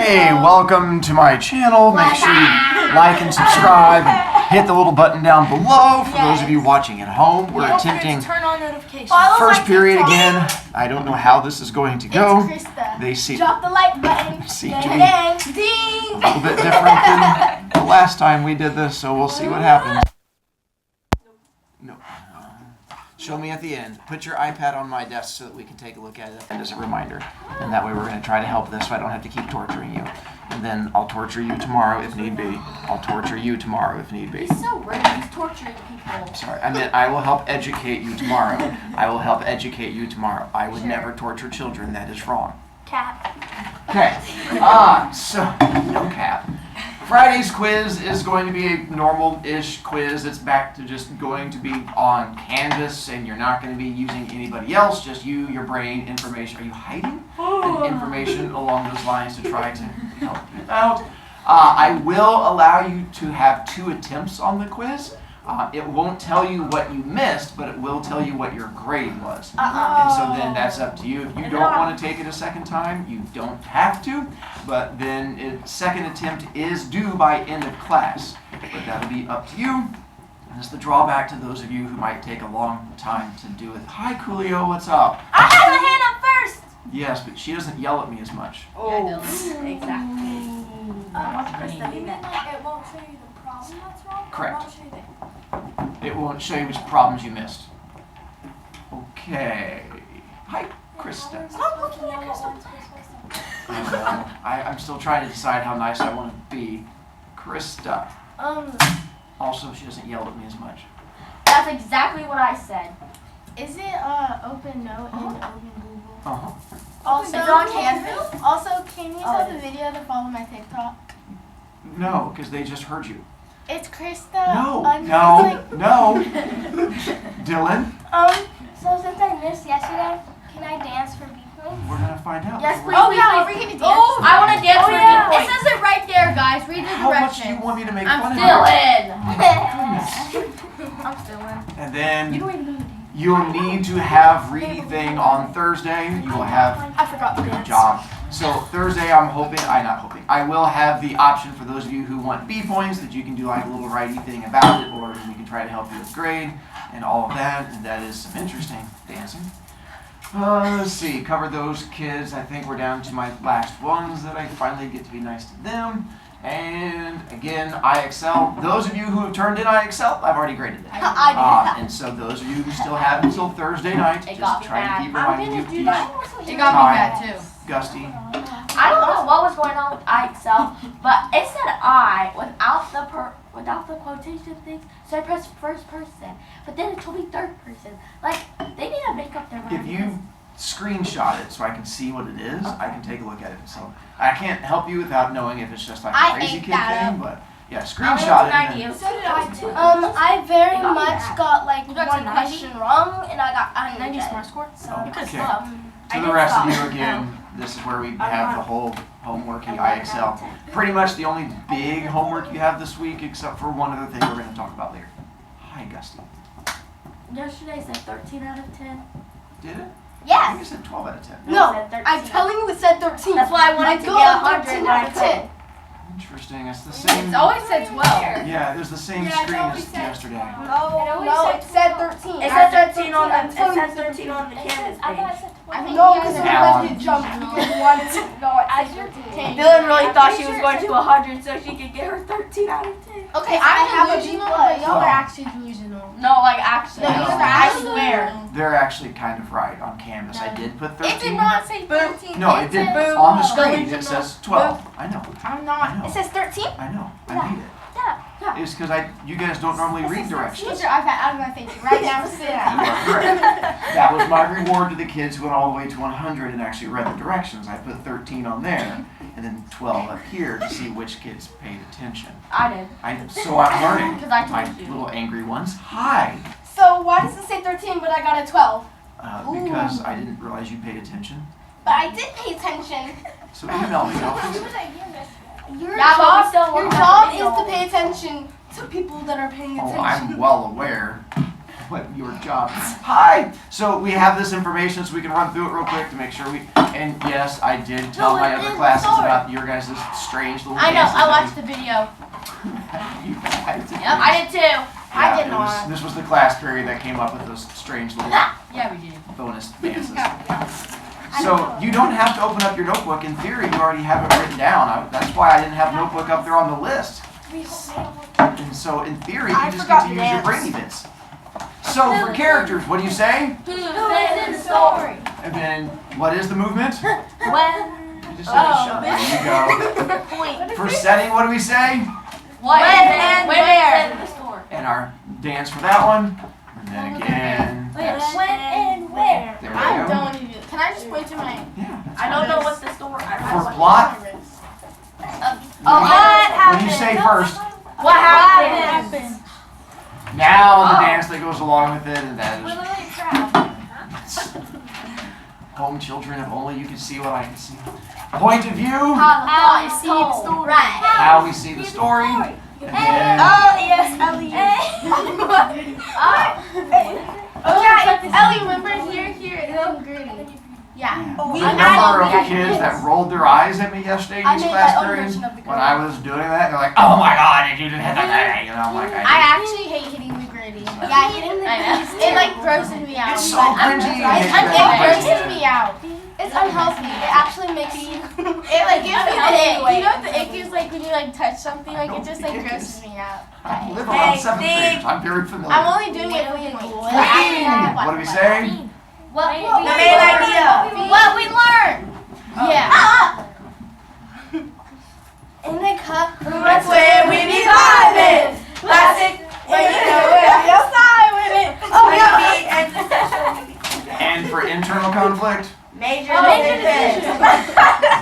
Hey, welcome to my channel. Make sure you like and subscribe and hit the little button down below for those of you watching at home. We're attempting turn on notifications. first period again. I don't know how this is going to go. They seem Drop the like button. to be a little bit different than the last time we did this, so we'll see what happens. No. Show me at the end. Put your iPad on my desk so that we can take a look at it as a reminder. And that way we're going to try to help this so I don't have to keep torturing you. And then I'll torture you tomorrow if need be. I'll torture you tomorrow if need be. He's so rude. He's torturing people. Sorry, I meant I will help educate you tomorrow. I will help educate you tomorrow. I would never torture children. That is wrong. Cap. Okay. So, no cap. Friday's quiz is going to be a normal-ish quiz. It's back to just going to be on Canvas, and you're not going to be using anybody else, just you, your brain, information. Are you hiding information along those lines to try to help you out? I will allow you to have 2 attempts on the quiz. It won't tell you what you missed, but it will tell you what your grade was. And so then that's up to you. If you don't want to take it a second time, you don't have to. But then second attempt is due by end of class. But that'll be up to you. And it's the drawback to those of you who might take a long time to do it. Hi, Coolio, what's up? I have my hand up first. Yes, but she doesn't yell at me as much. Yeah, exactly. It won't show you the problem that's wrong. Correct. It won't show you the It won't show you which problems you missed. Okay. Hi, Krista. Stop looking at Krista. I don't know. I'm still trying to decide how nice I want to be. Krista. Also, she doesn't yell at me as much. That's exactly what I said. Is it open note and open Google? Uh-huh. Also, Is it on Canvas? Also, can you Oh, tell it the is. video to follow my TikTok? No, because they just heard you. It's Krista. No, Like, no. Dylan, So since I missed yesterday, can I dance for B-points? we're going to find out. Yes, please. Oh please, yeah, please. we're gonna dance. Oh, I want to dance for yeah. It says it right there, guys. Read the How much do you directions. want me to make I'm fun still of you? in. Goodness. I'm still in. And then you'll need to have reading thing on Thursday. You will have I forgot the Good dance. job. So Thursday, I will have the option for those of you who want B points that you can do like a little writing thing about it, or we can try to help you with grade and all of that. And that is some interesting dancing. Let's see, cover those kids. I think we're down to my last ones that I finally get to be nice to them. And again, IXL. Those of you who have turned in IXL, I've already graded it. I did. And so those of you who still have until Thursday night, It just got me try to mad. keep reminding you of these. It got me mad too. Gusty. I don't know what was going on with IXL, but it said I without the quotation things. So I pressed first person, but then it told me third person. Like they need to make up their mind. If you screenshot it so I can see what it is, I can take a look at it. So I can't help you without knowing if it's just like I a crazy ate kid that thing, up. but yeah, It's screenshot an it. And idea. then, So did I too. I very got me much mad. got like You got one to 90? question wrong, and I got 90 smart score. So Okay. I to the did rest of stop. you again, this is where we have the whole homework in IXL. Pretty much the only big homework you have this week, except for one other thing we're going to talk about later. Hi, Gusty. Yesterday said 13 out of 10. Did it? I think Yes. it said 12 out of 10. No, It said I'm 13. telling you it said 13. That's why I wanted to goal get is 100 13 and out I of 10. couldn't. Interesting. It's the same. It's always said 12. Yeah, there's the same Yeah, it's screen always as said yesterday. No, it said 13. It I said said 13 on the I'm telling you it said 13 on the Canvas I thought I page. said I think no, you because guys you are guys wrong. did jump. You wanted to know it said 13. Dylan really thought she was going to 100 so she could get her 13 out of 10. Okay, I have a B plus. Y'all are actually delusional. No, like actually. No, you guys are I actually swear. They're actually kind of right on Canvas. I did put 13. It did not say 13. No, it did. said On the 12. screen, it says 12. I know. I'm I not. know. It says 13? I know. I Yeah. made it. Yeah. It's because you guys don't normally read directions. Get your iPad out of my face right now. Sit You down. are correct. That was my reward to the kids who went all the way to 100 and actually read the directions. I put 13 on there and then 12 up here to see which kids paid attention. I did. So I'm learning. Because I My told you. little angry ones. Hi. So why does it say 13 but I got a 12? Because I didn't realize you paid attention. But I did pay attention. So email me. I'll fix it. Your Yeah, but we job, still your won't have job the is to video. pay attention to people that are paying Oh, attention. I'm well aware. what your job. Hi. So we have this information, so we can run through it real quick to make sure we. And yes, I did tell my other classes about your guys' strange little. I know. dances I that watched the video. you guys did. Yep, I did too. Yeah, I did it was- not. This was the class period that came up with those strange little Yeah, we did. bonus dances. So you don't have to open up your notebook. In theory, you already have it written down. That's why I didn't have notebook up there on the list. And so in theory, you just get to use your brainy bits. So for characters, what do you say? Who's in the story? And then what is the movement? When? You just said a shot. There you go. Point. For setting, what do we say? What? And where? In the story. And our dance for that one. And then again. When and where? There I we go. don't even. Can I just point to my? Yeah. that's I don't fine. know what the story. For plot, Oh, what what do you happened? say first? What happened? Now the dance that goes along with it, and that We're is literally crap. home children. If only you could see what I can see. Point of view, How I see the story. Right. how we see the story, and then Yes, Ellie. Okay, Ellie, remember here, and then Gertie. Yeah. the number of kids that rolled their eyes at me yesterday in I this made class my own period version of the when I was doing that. They're like, "Oh my God, did you just hit that?" And I'm like, I "I actually hate hitting the Gertie. Yeah, hitting the Gertie. It like grosses me out. did." It's so cringy. It grosses me out. It's unhealthy. It actually makes me. It like gives me the ick. You know what the ick is like when you like touch something? Like it just like grosses me out. I live around seventh graders. I'm very familiar. I'm only doing it for you. What do we say? What The main idea. What we learned. Yeah. In the cup, that's where we be vibing. Classic, and you know where you'll side with it. Oh, yeah. And for internal conflict, Major decisions.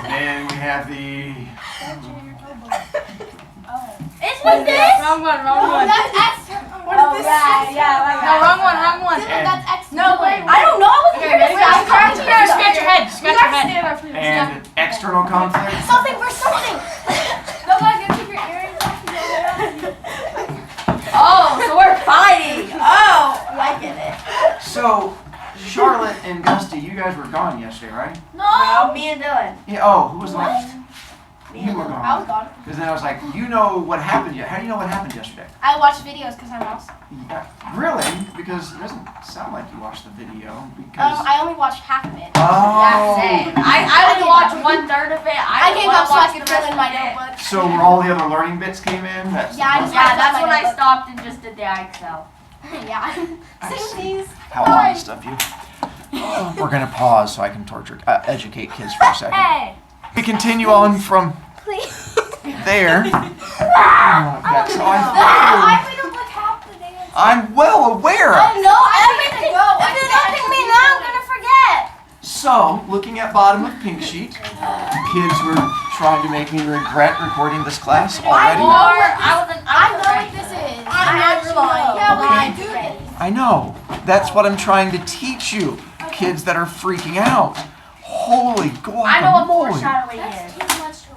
then we have the. It's what this? Wrong one. That's external. What is this? Yeah, like No, wrong one. That's No, external. I don't know. I was Okay, ready? Scratch your head. Scratch your head. And external conflict. Something for something. No, I can keep your earrings Oh, so we're fighting. Oh, I get it. So, Charlotte and Gusty, you guys were gone yesterday, right? No. me and Dylan. Yeah. Oh, who was left? You were I was gone. gone. Because then I was like, you know what happened yet? How do you know what happened yesterday? I watched videos because I'm awesome. Yeah, really? Because it doesn't sound like you watched the video. Because. I only watched half of it. Oh. I only watched 1/3 of it. I gave up so I could fill in my notebook. notebook. So where all the other learning bits came in? That's Yeah, I just- Yeah, that's when I stopped and just did the Excel. Yeah. I see. Sixties. How long is stuff you? We're gonna pause so I can educate kids for a second. Hey. We continue on from Please. there. That's how I made up like half the dance. I'm well aware. I know. Everything. If you don't pick me now, I'm gonna forget. So, looking at bottom of pink sheet, kids were trying to make me regret recording this class already. I know what this is. I'm not lying. Yeah, but I do this. I know. That's what I'm trying to teach you. Kids that are freaking out. Holy I know what guacamole. foreshadowing That's is. too much to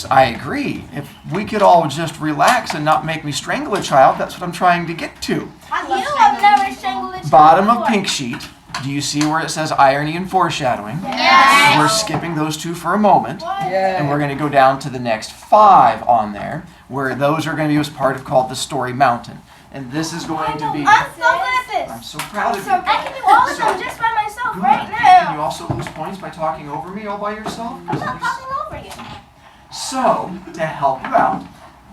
learn. I agree. If we could all just relax and not make me strangle a child, that's what I'm trying to get to. I've never strangled a child Bottom of before. pink sheet. Do you see where it says irony and foreshadowing? Yes. We're skipping those two for a moment. What? And we're going to go down to the next 5 on there, where those are going to be as part of called the story mountain. And this is going to be. I'm so good at this. I'm so proud of you. I can do all of them just by myself Good. right Can you now. also lose points by talking over me all by yourself? I'm not talking over you. So, to help you out,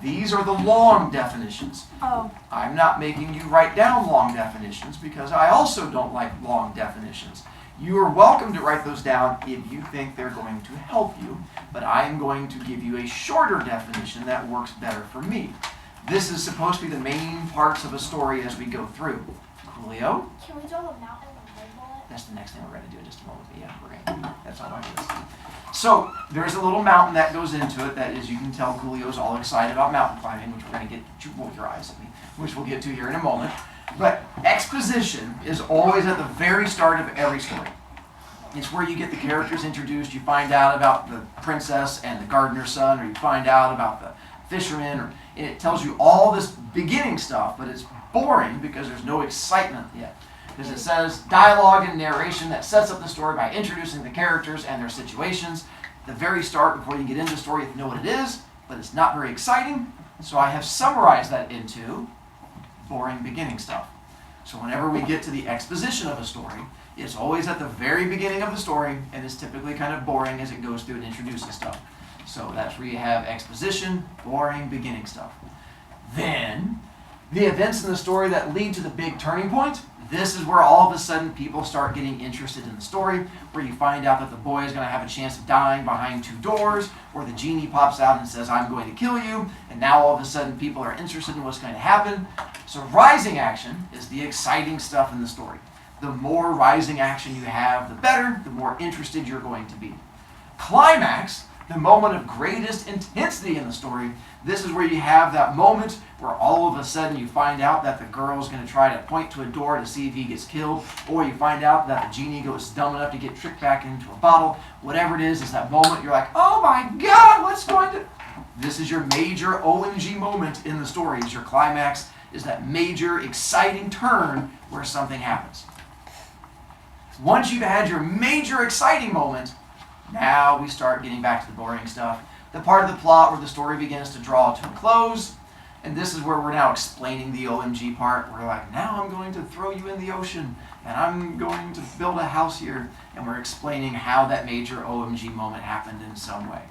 these are the long definitions. Oh. I'm not making you write down long definitions because I also don't like long definitions. You are welcome to write those down if you think they're going to help you, but I am going to give you a shorter definition that works better for me. This is supposed to be the main parts of a story as we go through. Coolio? Can we draw a mountain and label it? That's the next thing we're going to do in just a moment. But yeah, we're going to. That's all I do. So there's a little mountain that goes into it that, as you can tell, Coolio's all excited about mountain climbing, which we're going to get. Roll your eyes at me, which we'll get to here in a moment. But exposition is always at the very start of every story. It's where you get the characters introduced. You find out about the princess and the gardener's son, or you find out about the fisherman, or it tells you all this beginning stuff, but it's boring because there's no excitement yet. Because it says dialogue and narration that sets up the story by introducing the characters and their situations. At the very start, before you get into the story, you have to know what it is, but it's not very exciting. So I have summarized that into boring beginning stuff. So whenever we get to the exposition of a story, it's always at the very beginning of the story, and it's typically kind of boring as it goes through and introduces stuff. So that's where you have exposition, boring, beginning stuff. Then, the events in the story that lead to the big turning point, this is where all of a sudden people start getting interested in the story, where you find out that the boy is going to have a chance of dying behind 2 doors, or the genie pops out and says, I'm going to kill you, and now all of a sudden people are interested in what's going to happen. So rising action is the exciting stuff in the story. The more rising action you have, the better, the more interested you're going to be. Climax, the moment of greatest intensity in the story, this is where you have that moment where all of a sudden you find out that the girl is going to try to point to a door to see if he gets killed, or you find out that the genie goes dumb enough to get tricked back into a bottle. Whatever it is that moment you're like, oh my God, what's going to... This is your major OMG moment in the story. Is your climax, is that major exciting turn where something happens. Once you've had your major exciting moment, now we start getting back to the boring stuff. The part of the plot where the story begins to draw to a close. And this is where we're now explaining the OMG part. We're like, now I'm going to throw you in the ocean. And I'm going to build a house here. And we're explaining how that major OMG moment happened in some way.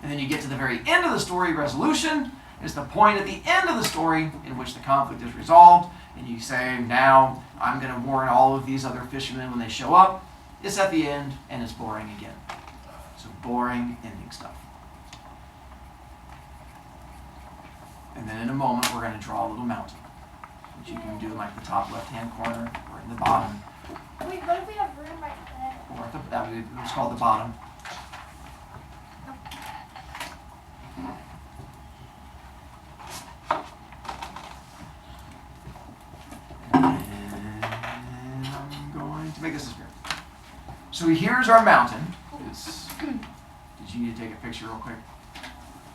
And then you get to the very end of the story, resolution. It's the point at the end of the story in which the conflict is resolved. And you say, now I'm going to warn all of these other fishermen when they show up. It's at the end, and it's boring again. So boring ending stuff. And then in a moment, we're going to draw a little mountain, which you can do in like the top left-hand corner or in the bottom. Wait, what if we have room right there? Or at the, that was called the bottom. And I'm going to make this disappear. So here's our mountain. Did you need to take a picture real quick?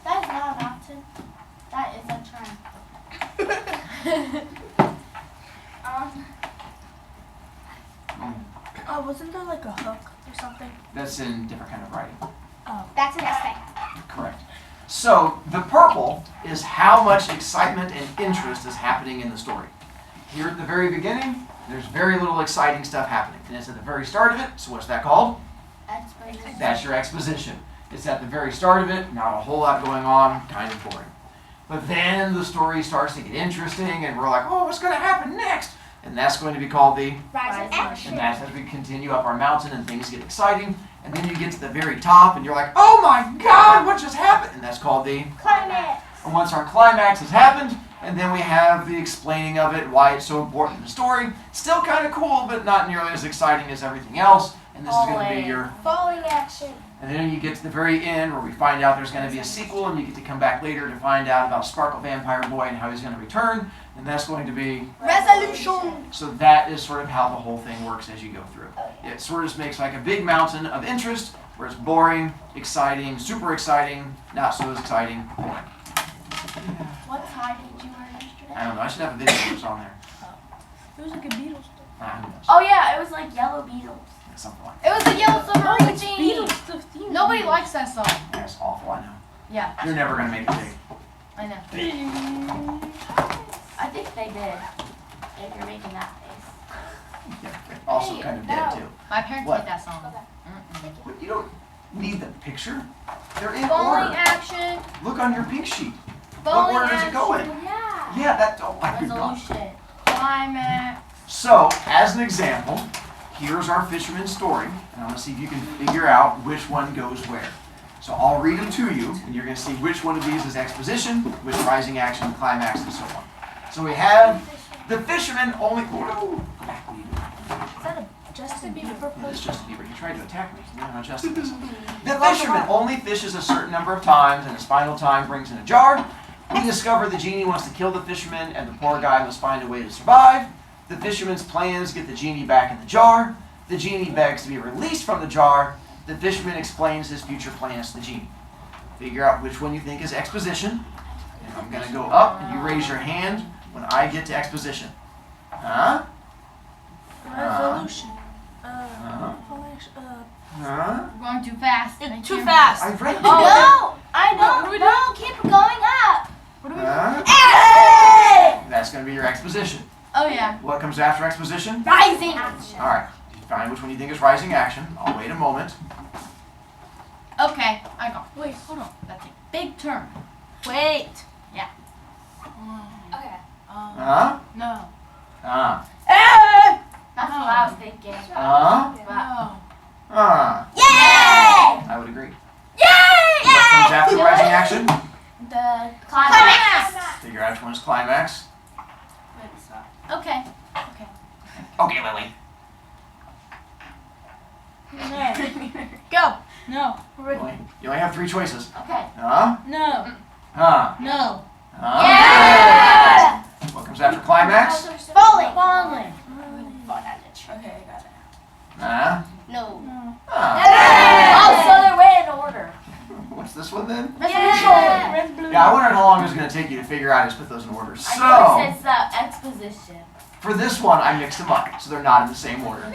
That is not a mountain. That is a trend. Oh, wasn't there like a hook or something? That's in different kind of writing. Oh. That's an essay. Correct. So the purple is how much excitement and interest is happening in the story. Here at the very beginning, there's very little exciting stuff happening. And it's at the very start of it, so what's that called? Exposition. That's your exposition. It's at the very start of it, not a whole lot going on, kind of boring. But then the story starts to get interesting, and we're like, oh, what's going to happen next? And that's going to be called the... Rising action. And that's as we continue up our mountain and things get exciting. And then you get to the very top, and you're like, oh my God, what just happened? And that's called the... Climax. And once our climax has happened, and then we have the explaining of it, why it's so important in the story. Still kind of cool, but not nearly as exciting as everything else. And this is going to be your... Falling action. And then you get to the very end where we find out there's going to be a sequel, and you get to come back later to find out about Sparkle Vampire Boy and how he's going to return. And that's going to be... Resolution. So that is sort of how the whole thing works as you go through. It sort of just makes like a big mountain of interest, where it's boring, exciting, super exciting, not so exciting, boring. What tie did you wear yesterday? I don't know. I should have a video of this on there. It was like a Beatles stuff. Who knows? Oh yeah, it was like Yellow Beetles. Yeah, something like It was the Yellow Submarine Genie. Beatles stuff. Nobody likes that song. that. It's awful, I know. Yeah, You're never going to make it big. I know. I think they did. If you're making that face. Yeah, also kind of dead, too. My parents What? hate that song. But you don't need the picture. They're in Falling order. action. Look on your pink sheet. Falling What order does it go in? action. Yeah. Yeah, that don't like your dog. Resolution. Climax. So, as an example, here's our fisherman's story, and I'm going to see if you can figure out which one goes where. So I'll read them to you, and you're going to see which one of these is exposition, which rising action, climax, and so on. So we have the fisherman only... Go back, what are you doing? Is that a Justin Bieber Yeah, it's Justin Bieber. He tried to attack me. So now Justin is. The fisherman only fishes a certain number of times, and his final time brings in a jar. We discover the genie wants to kill the fisherman, and the poor guy must find a way to survive. The fisherman's plans get the genie back in the jar. The genie begs to be released from the jar. The fisherman explains his future plans to the genie. Figure out which one you think is exposition. And I'm going to go up, and you raise your hand when I get to exposition? Huh? Resolution. Huh? We're going too fast. It's too fast. I read Oh, it. no. I don't. No, keep going up. Huh? Hey! That's going to be your exposition. Oh yeah. What comes after exposition? Rising. All right. Find which one you think is rising action. I'll wait a moment. Okay, I got. Wait, hold on. That's a big term. Wait. Yeah. Okay. Huh? No. Huh? That's what I was thinking. Huh? No. Huh? Yay! I would agree. Yay! What comes after rising action? The Climax. Figure out which one is climax. Okay. Okay, Lily. Go. No. You only have 3 choices. Okay. Huh? No. Huh? No. Huh? Yeah! What comes after climax? Falling. Falling. Okay, I got it. Huh? No. Huh? Oh, so they're way in order. What's this one then? Yeah. Red, blue. Yeah, I wondered how long it was going to take you to figure out how to put those in order. I So, noticed it's the exposition. for this one, I mixed them up, so they're not in the same order. So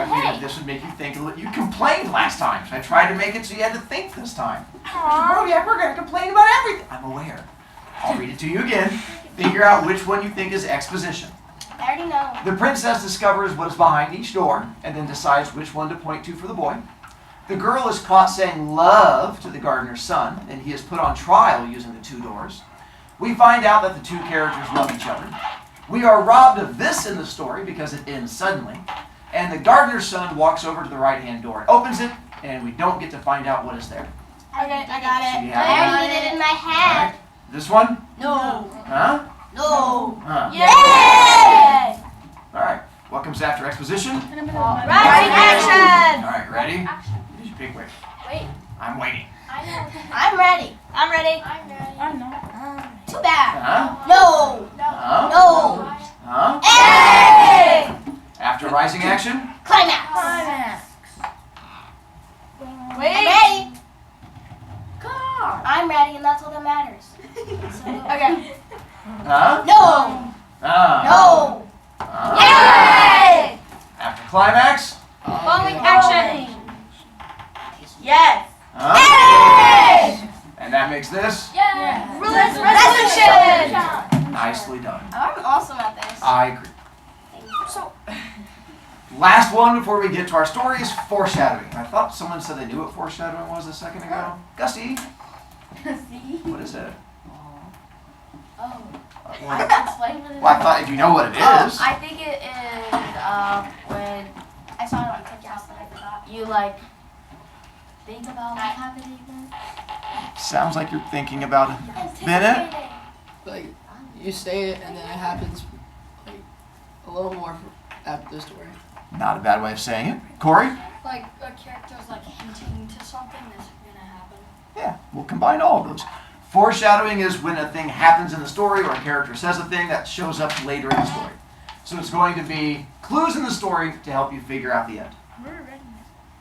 I figured Hey. this would make you think a little. You complained last time, so I tried to make it so you had to think this time. Oh yeah, we're going to complain about everything. I'm aware. I'll read it to you again. Figure out which one you think is exposition. I already know. The princess discovers what is behind each door and then decides which one to point to for the boy. The girl is caught saying love to the gardener's son, and he is put on trial using the 2 doors. We find out that the 2 characters love each other. We are robbed of this in the story because it ends suddenly. And the gardener's son walks over to the right-hand door, opens it, and we don't get to find out what is there. Okay, I got So it. you I have already did it in my All head. right. This one? No. Huh? No. Huh? Yay! All right. What comes after exposition? Rising action. All right, ready? Action. Did you pick which? Wait. I'm waiting. I know. I'm ready. I'm ready. I'm ready. I'm not. Too bad. Huh? No. Huh? No. Huh? Hey! After rising action? Climax. Wait. I'm ready. God. I'm ready, and that's all that matters. Okay. Huh? No. No. Huh? Yay! After climax? Falling action. Yes. Huh? Hey! And that makes this Yeah. Resolution. nicely done. I'm awesome at this. I agree. So, Last one before we get to our story is foreshadowing. I thought someone said they knew what foreshadowing was a second ago. Gussie, See? what is it? Oh. Well, I can explain what it is. I thought if you know what it is. I think it is when I saw it on TikTok, but I forgot. you like think about what's happening. Sounds like you're thinking about it. Bennett? Like, you say it and then it happens, like, a little more after the story. Not a bad way of saying it. Corey? Like a character's like hinting to something that's gonna happen. Yeah, we'll combine all of those. Foreshadowing is when a thing happens in the story or a character says a thing that shows up later in the story. So it's going to be clues in the story to help you figure out the end.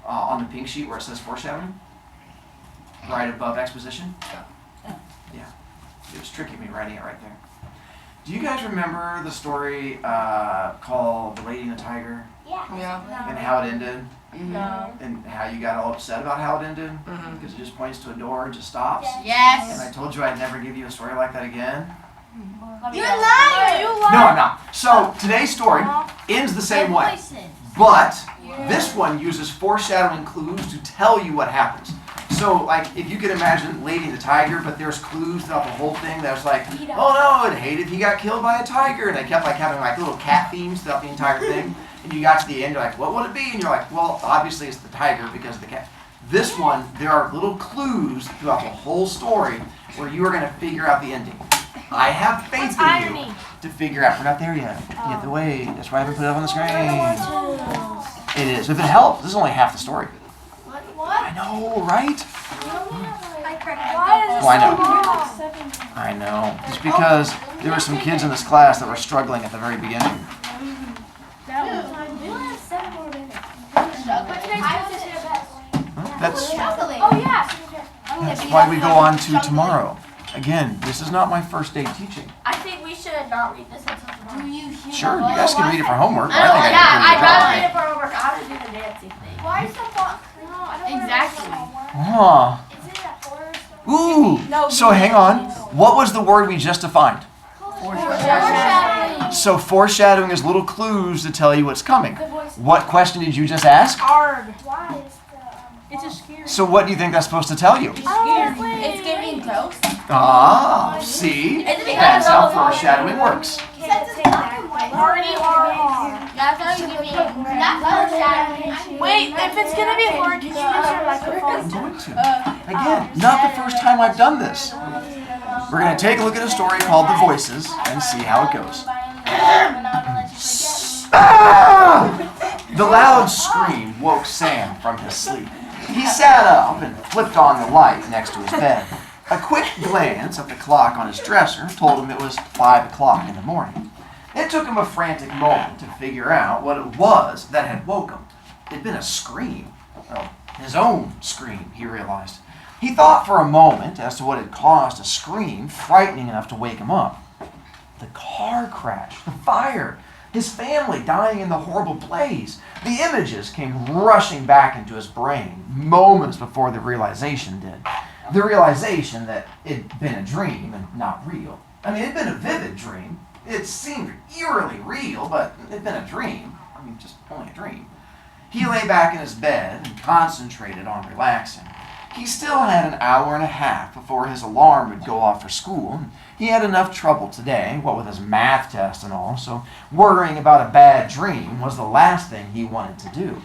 On the pink sheet where it says foreshadowing, right above exposition. Yeah, it was tricking me writing it right there. Do you guys remember the story called The Lady and the Tiger Yeah. and how it ended? No. And how you got all upset about how it ended? Because it just points to a door and just stops. And Yes. I told you I'd never give you a story like that again. You're lying. No, I'm not. So today's story ends the same way. But this one uses foreshadowing clues to tell you what happens. So, like, if you could imagine Lady and the Tiger, but there's clues throughout the whole thing that was like, oh no, it hated he got killed by a tiger, and they kept like having like little cat themes throughout the entire thing. And you got to the end, you're like, what would it be? And you're like, well, obviously it's the tiger because of the cat. This one, there are little clues throughout the whole story where you are going to figure out the ending. I have faith in you to figure out. We're not there yet. You have to wait. That's why I haven't put it up on the screen. It is. If it helps, this is only half the story. I know, right? Oh, I know. I know. It's because there were some kids in this class that were struggling at the very beginning. That's Oh, yeah. why we go on to tomorrow. Again, this is not my first day teaching. I think we should not read this until tomorrow. Do you hear Sure, the you guys can read it for homework. but I Oh, think I yeah, did a I'd pretty good rather job. read it for homework. I would do the dancing thing. Why is the box? No, I don't Exactly. Huh. Is it a horror story? Ooh. So hang on. What was the word we just defined? Foreshadowing. So foreshadowing is little clues to tell you what's coming. Good voice. What question did you just ask? Hard. Why is the It's a scary. So what do you think that's supposed to tell you? It's giving ghosts. Ah, see? That's how foreshadowing works. Party hard. That's how you give me. That's foreshadowing. Wait, if it's gonna be hard, can you use your microphone? I'm going to. Again, not the first time I've done this. We're going to take a look at a story called The Voices and see how it goes. Ah! The loud scream woke Sam from his sleep. He sat up and flipped on the light next to his bed. A quick glance at the clock on his dresser told him it was 5 o'clock in the morning. It took him a frantic moment to figure out what it was that had woke him. It'd been a scream. Well, his own scream, he realized. He thought for a moment as to what had caused a scream frightening enough to wake him up. The car crash, the fire, his family dying in the horrible blaze. The images came rushing back into his brain moments before the realization did. The realization that it'd been a dream and not real. I mean, it'd been a vivid dream. It seemed eerily real, but it'd been a dream. I mean, just only a dream. He lay back in his bed and concentrated on relaxing. He still had an hour and a half before his alarm would go off for school. He had enough trouble today, what with his math test and all, so worrying about a bad dream was the last thing he wanted to do.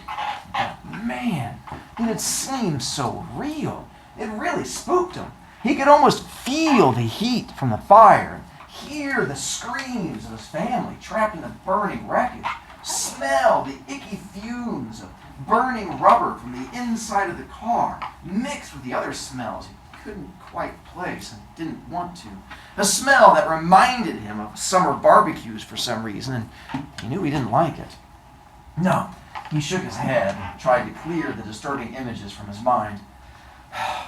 But man, it had seemed so real. It really spooked him. He could almost feel the heat from the fire, hear the screams of his family trapped in the burning wreckage, smell the icky fumes of burning rubber from the inside of the car, mixed with the other smells he couldn't quite place and didn't want to. A smell that reminded him of summer barbecues for some reason, and he knew he didn't like it. No, he shook his head and tried to clear the disturbing images from his mind.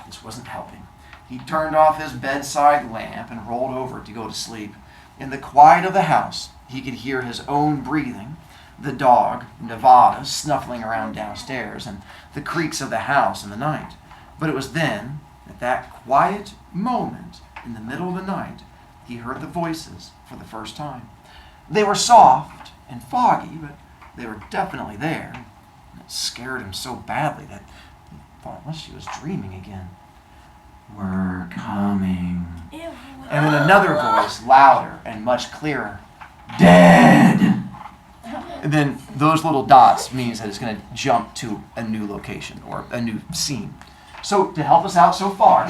This wasn't helping. He turned off his bedside lamp and rolled over to go to sleep. In the quiet of the house, he could hear his own breathing, the dog, Nevada, snuffling around downstairs, and the creaks of the house in the night. But it was then, at that quiet moment in the middle of the night, he heard the voices for the first time. They were soft and foggy, but they were definitely there. And it scared him so badly that he thought unless she was dreaming again. "We're coming." And then another voice, louder and much clearer. "Dead!" And then those little dots means that it's going to jump to a new location or a new scene. So to help us out so far,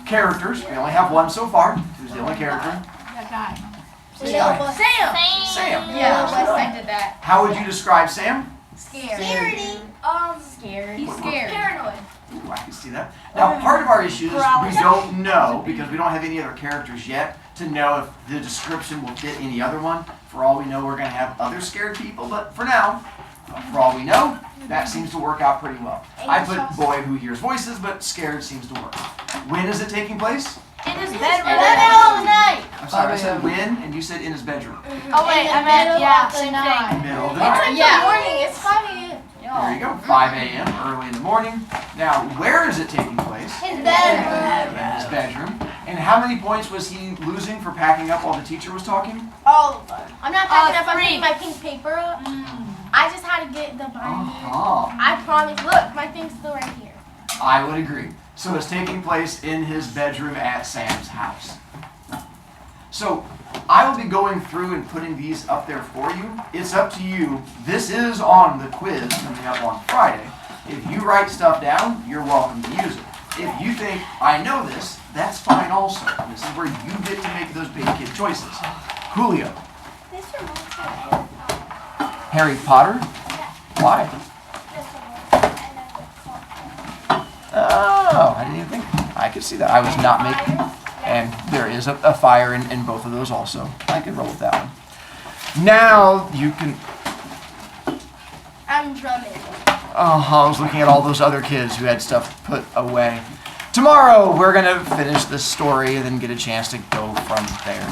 characters, we only have one so far. Who's the only character? That guy. Sam. Yeah, I did that. How would you describe Sam? Scared. Scared. He's scared. Paranoid. Ooh, I can see that. Now, part of our issue is we don't know, because we don't have any other characters yet, to know if the description will fit any other one. For all we know, we're going to have other scared people, but for now, for all we know, that seems to work out pretty well. I put boy who hears voices, but scared seems to work. When is it taking place? In his bedroom. In the middle of the night. I'm sorry, I said when, and you said in his bedroom. Oh wait, I meant same thing. Middle of the It's night. like the morning. It's 5 a.m. There you go, 5 a.m., early in the morning. Now, where is it taking place? His bedroom. In his bedroom. And how many points was he losing for packing up while the teacher was talking? All of them. I'm not packing up. I'm putting my pink paper up. I just had to get the binder. I promise. Look, my thing's still right here. I would agree. So it's taking place in his bedroom at Sam's house. So I will be going through and putting these up there for you. It's up to you. This is on the quiz coming up on Friday. If you write stuff down, you're welcome to use it. If you think, I know this, that's fine also. This is where you get to make those big kid choices. Julio. This reminds me of Harry Potter? Why? Oh, I didn't even think. I could see that. I was not making. And there is a fire in both of those also. I could roll with that one. Now you can. I'm drumming. Oh, I was looking at all those other kids who had stuff put away. Tomorrow we're going to finish this story and then get a chance to go from there.